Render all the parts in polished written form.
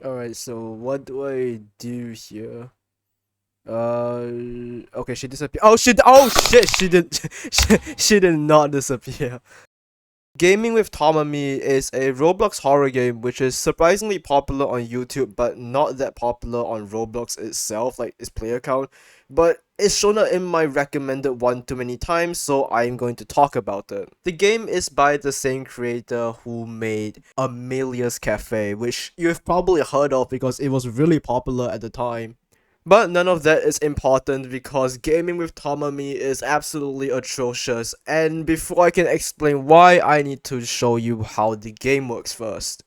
Alright, so what do I do here? Okay, she disappeared. Oh shit, she did, she did not disappear. Gaming with Tomomi is a Roblox horror game which is surprisingly popular on YouTube but not that popular on Roblox itself, like its player count. But it's shown up in my recommended one too many times, so I'm going to talk about it. The game is by the same creator who made Amelia's Cafe, which you've probably heard of because it was really popular at the time. But none of that is important because gaming with Tomomi is absolutely atrocious, and before I can explain why, I need to show you how the game works first.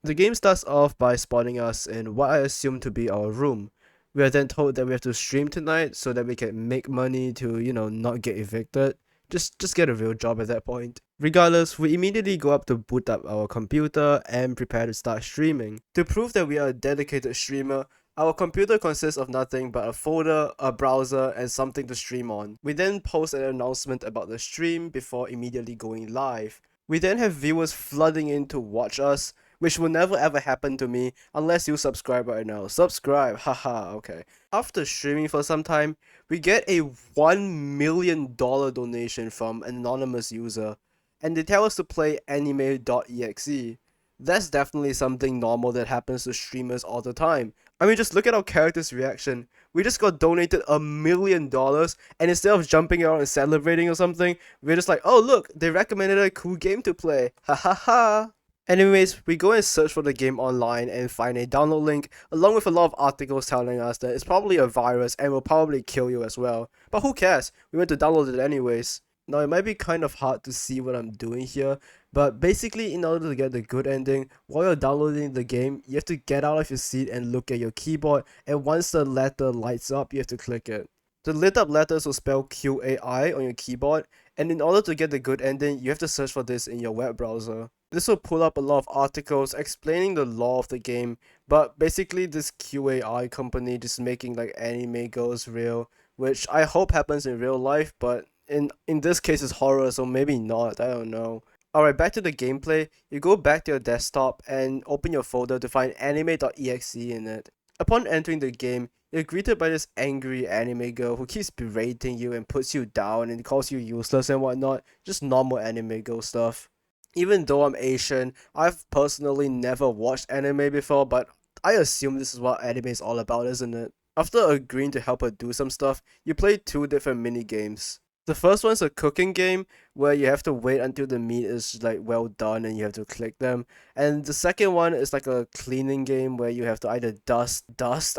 The game starts off by spawning us in what I assume to be our room. We are then told that we have to stream tonight so that we can make money to, not get evicted. Just get a real job at that point. Regardless, we immediately go up to boot up our computer and prepare to start streaming. To prove that we are a dedicated streamer, our computer consists of nothing but a folder, a browser, and something to stream on. We then post an announcement about the stream before immediately going live. We then have viewers flooding in to watch us, which will never ever happen to me unless you subscribe right now. Subscribe, haha, okay. After streaming for some time, we get a $1 million donation from an anonymous user, and they tell us to play anime.exe. That's definitely something normal that happens to streamers all the time. I mean, just look at our character's reaction. We just got donated $1 million, and instead of jumping around and celebrating or something, we're just like, oh look, they recommended a cool game to play. Ha ha ha. Anyways, we go and search for the game online and find a download link, along with a lot of articles telling us that it's probably a virus and will probably kill you as well. But who cares? We went to download it anyways. Now, it might be kind of hard to see what I'm doing here, but basically, in order to get the good ending, while you're downloading the game, you have to get out of your seat and look at your keyboard, and once the letter lights up, you have to click it. The lit up letters will spell QAI on your keyboard, and in order to get the good ending, you have to search for this in your web browser. This will pull up a lot of articles explaining the lore of the game, but basically this QAI company just making like anime goes real, which I hope happens in real life, but in this case it's horror, so maybe not, I don't know. Alright, back to the gameplay. You go back to your desktop and open your folder to find anime.exe in it. Upon entering the game, you're greeted by this angry anime girl who keeps berating you and puts you down and calls you useless and whatnot. Just normal anime girl stuff. Even though I'm Asian, I've personally never watched anime before, but I assume this is what anime is all about, isn't it? After agreeing to help her do some stuff, you play two different mini games. The first one's a cooking game where you have to wait until the meat is like well done and you have to click them. And the second one is like a cleaning game where you have to either dust,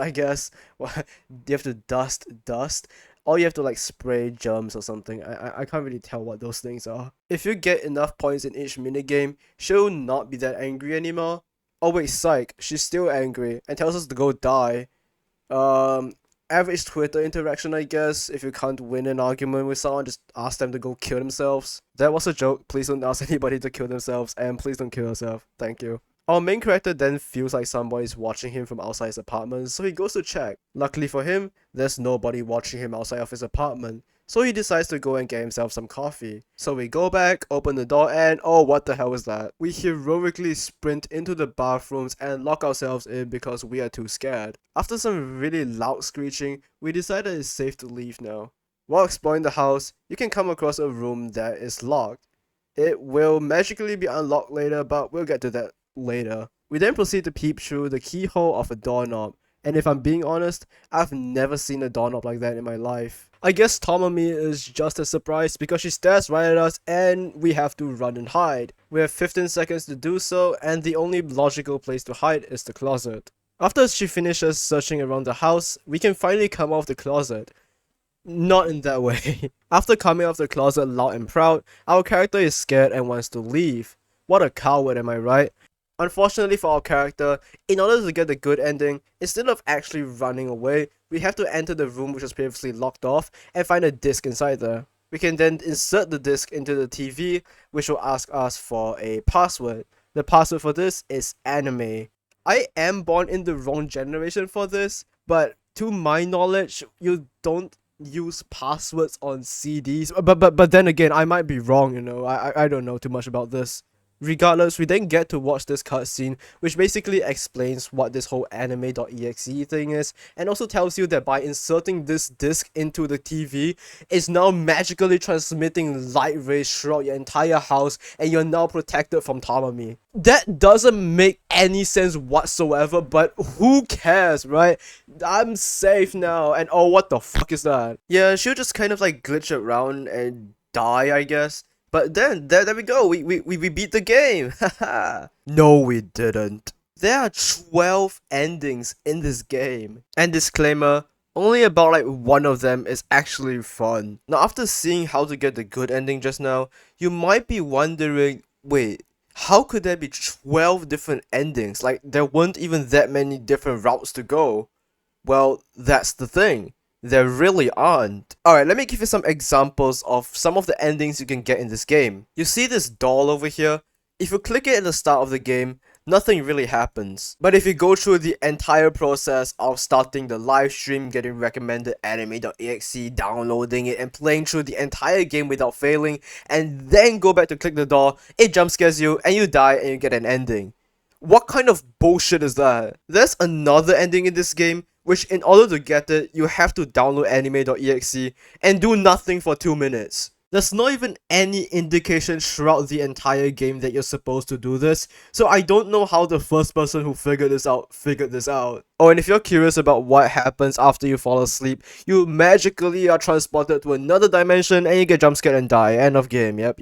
I guess. You have to dust, or you have to like spray germs or something. I can't really tell what those things are. If you get enough points in each minigame, she'll not be that angry anymore. Oh wait, psych, she's still angry and tells us to go die. Um, Average Twitter interaction, I guess. If you can't win an argument with someone, just ask them to go kill themselves. That was a joke. Please don't ask anybody to kill themselves, and please don't kill yourself. Thank you. Our main character then feels like somebody's watching him from outside his apartment, so he goes to check. Luckily for him, there's nobody watching him outside of his apartment, so he decides to go and get himself some coffee. So we go back, open the door, and oh, what the hell is that? We heroically sprint into the bathrooms and lock ourselves in because we are too scared. After some really loud screeching, we decided it's safe to leave now. While exploring the house, you can come across a room that is locked. It will magically be unlocked later, but we'll get to that later. We then proceed to peep through the keyhole of a doorknob, and if I'm being honest, I've never seen a doorknob like that in my life. I guess Tomomi is just as surprised because she stares right at us and we have to run and hide. We have 15 seconds to do so, and the only logical place to hide is the closet. After she finishes searching around the house, we can finally come out of the closet. Not in that way. After coming out of the closet loud and proud, our character is scared and wants to leave. What a coward, am I right? Unfortunately for our character, in order to get the good ending, instead of actually running away, we have to enter the room which was previously locked off and find a disc inside there. We can then insert the disc into the TV, which will ask us for a password. The password for this is anime. I am born in the wrong generation for this, but to my knowledge, you don't use passwords on CDs. But then again, I might be wrong, I don't know too much about this. Regardless, we then get to watch this cutscene, which basically explains what this whole anime.exe thing is, and also tells you that by inserting this disc into the TV, it's now magically transmitting light rays throughout your entire house, and you're now protected from Tomomi. That doesn't make any sense whatsoever, but who cares, right? I'm safe now, and oh, what the fuck is that? Yeah, she'll just kind of like glitch around and die, I guess. But then, there we go, we beat the game, haha. No, we didn't. There are 12 endings in this game. And disclaimer, only about like one of them is actually fun. Now, after seeing how to get the good ending just now, you might be wondering, wait, how could there be 12 different endings? Like, there weren't even that many different routes to go. Well, that's the thing. There really aren't. Alright, let me give you some examples of some of the endings you can get in this game. You see this doll over here? If you click it at the start of the game, nothing really happens. But if you go through the entire process of starting the live stream, getting recommended anime.exe, downloading it, and playing through the entire game without failing, and then go back to click the doll, it jump scares you, and you die, and you get an ending. What kind of bullshit is that? There's another ending in this game, which in order to get it, you have to download anime.exe and do nothing for 2 minutes. There's not even any indication throughout the entire game that you're supposed to do this, so I don't know how the first person who figured this out. Oh, and if you're curious about what happens after you fall asleep, you magically are transported to another dimension and you get jumpscared and die. End of game, yep.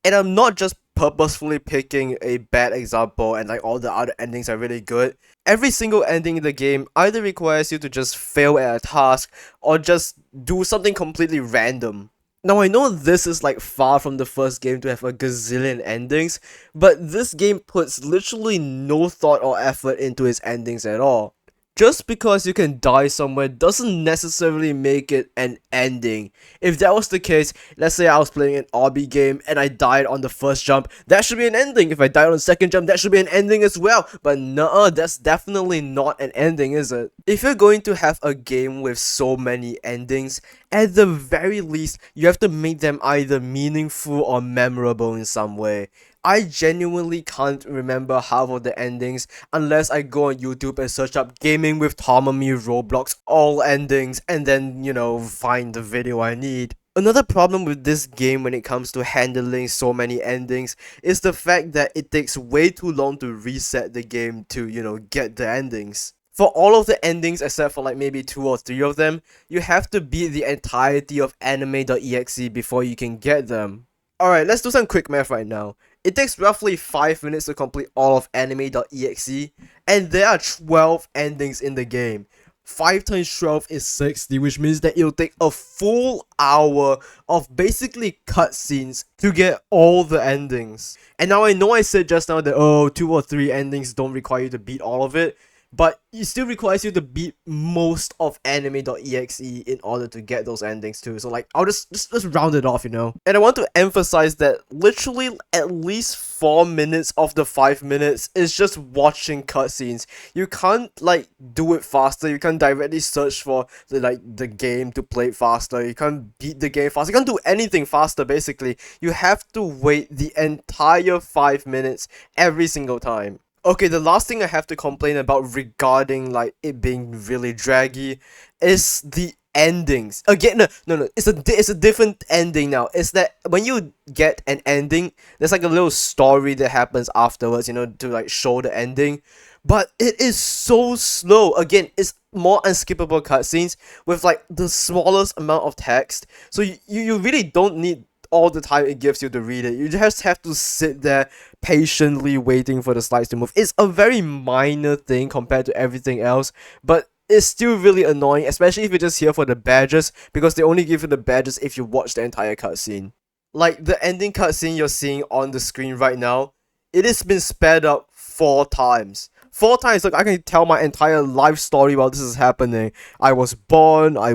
And I'm not just purposefully picking a bad example and like all the other endings are really good. Every single ending in the game either requires you to just fail at a task or just do something completely random. Now, I know this is like far from the first game to have a gazillion endings, but this game puts literally no thought or effort into its endings at all. Just because you can die somewhere doesn't necessarily make it an ending. If that was the case, let's say I was playing an obby game and I died on the first jump, that should be an ending. If I died on the second jump, that should be an ending as well. But nuh-uh, that's definitely not an ending, is it? If you're going to have a game with so many endings, at the very least, you have to make them either meaningful or memorable in some way. I genuinely can't remember half of the endings unless I go on YouTube and search up gaming with TOMOMI Roblox all endings and then, you know, find the video I need. Another problem with this game when it comes to handling so many endings is the fact that it takes way too long to reset the game to, you know, get the endings. For all of the endings except for like maybe 2 or 3 of them, you have to beat the entirety of anime.exe before you can get them. Alright, let's do some quick math right now. It takes roughly 5 minutes to complete all of anime.exe, and there are 12 endings in the game. 5 times 12 is 60, which means that it'll take a full hour of basically cutscenes to get all the endings. And now I know I said just now that, oh, 2 or 3 endings don't require you to beat all of it, but it still requires you to beat most of anime.exe in order to get those endings too. So like, I'll just round it off, you know. And I want to emphasize that literally at least 4 minutes of the 5 minutes is just watching cutscenes. You can't like do it faster. You can't directly search for the game to play it faster. You can't beat the game faster. You can't do anything faster basically. You have to wait the entire 5 minutes every single time. Okay, the last thing I have to complain about regarding like it being really draggy is the endings. Again, no, it's a different ending now. It's that when you get an ending, there's like a little story that happens afterwards, you know, to like show the ending. But it is so slow. Again, it's more unskippable cutscenes with like the smallest amount of text. So you really don't need all the time it gives you to read it. You just have to sit there patiently waiting for the slides to move. It's a very minor thing compared to everything else, but it's still really annoying, especially if you're just here for the badges, because they only give you the badges if you watch the entire cutscene. Like the ending cutscene you're seeing on the screen right now, it has been sped up 4 times. 4 times, look, I can tell my entire life story while this is happening. I was born, I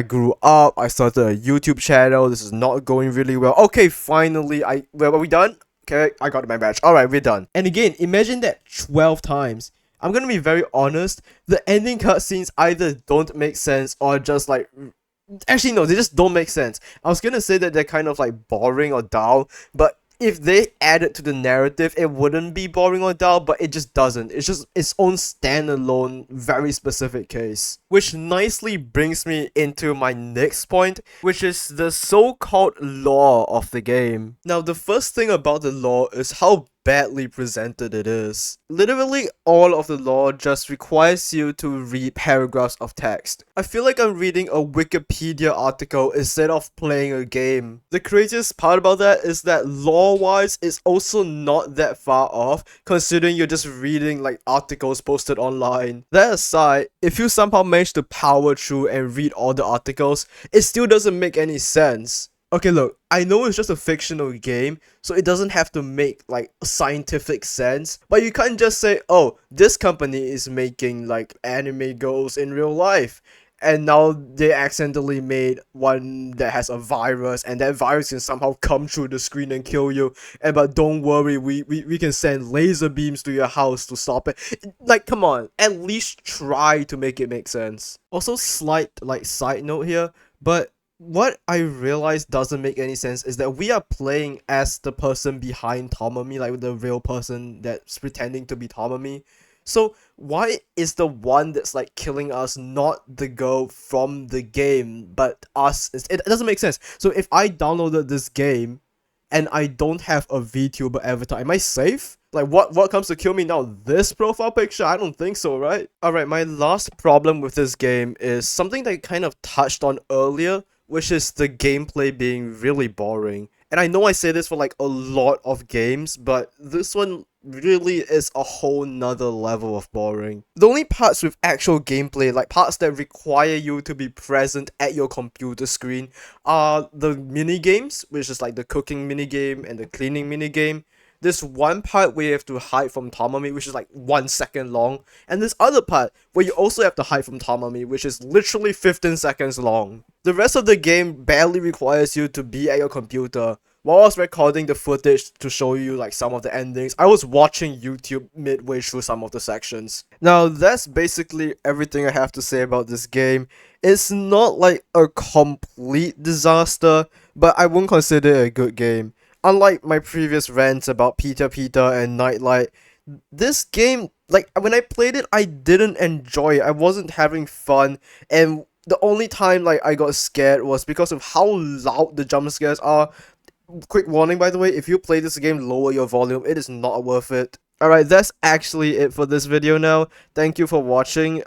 grew up, I started a YouTube channel, this is not going really well. Okay, finally, are we done? Okay, I got my badge. Alright, we're done. And again, imagine that 12 times. I'm gonna be very honest, the ending cutscenes either don't make sense or just like... Actually, no, they just don't make sense. I was gonna say that they're kind of like boring or dull, but if they added to the narrative, it wouldn't be boring or dull, but it just doesn't. It's just its own standalone, very specific case. Which nicely brings me into my next point, which is the so-called lore of the game. Now, the first thing about the lore is how badly presented it is. Literally all of the lore just requires you to read paragraphs of text. I feel like I'm reading a Wikipedia article instead of playing a game. The craziest part about that is that lore-wise it's also not that far off, considering you're just reading like articles posted online. That aside, if you somehow manage to power through and read all the articles, it still doesn't make any sense. Okay, look, I know it's just a fictional game, so it doesn't have to make, like, scientific sense, but you can't just say, oh, this company is making, like, anime girls in real life, and now they accidentally made one that has a virus, and that virus can somehow come through the screen and kill you, and but don't worry, we can send laser beams to your house to stop it. Like, come on, at least try to make it make sense. Also, slight, like, side note here, but what I realized doesn't make any sense is that we are playing as the person behind TOMOMI, like the real person that's pretending to be TOMOMI. So why is the one that's like killing us not the girl from the game, but us? It doesn't make sense. So if I downloaded this game and I don't have a VTuber avatar, am I safe? Like, what comes to kill me now? This profile picture? I don't think so, right? Alright, my last problem with this game is something that I kind of touched on earlier, which is the gameplay being really boring. And I know I say this for like a lot of games, but this one really is a whole nother level of boring. The only parts with actual gameplay, like parts that require you to be present at your computer screen, are the mini games, which is like the cooking mini game and the cleaning mini game. This one part where you have to hide from TOMOMI, which is like 1 second long, and this other part where you also have to hide from TOMOMI, which is literally 15 seconds long. The rest of the game barely requires you to be at your computer. While I was recording the footage to show you like some of the endings, I was watching YouTube midway through some of the sections. Now that's basically everything I have to say about this game. It's not like a complete disaster, but I won't consider it a good game. Unlike my previous rants about Peter and Nightlight, this game, like, when I played it, I didn't enjoy it. I wasn't having fun, and the only time, like, I got scared was because of how loud the jump scares are. Quick warning, by the way, if you play this game, lower your volume. It is not worth it. Alright, that's actually it for this video now. Thank you for watching.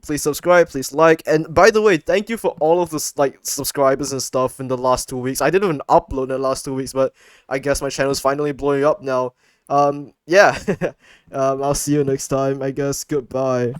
Please subscribe, please like, and by the way, thank you for all of the like subscribers and stuff in the last 2 weeks. I didn't even upload in the last 2 weeks, but I guess my channel is finally blowing up now. Yeah. I'll see you next time, I guess. Goodbye.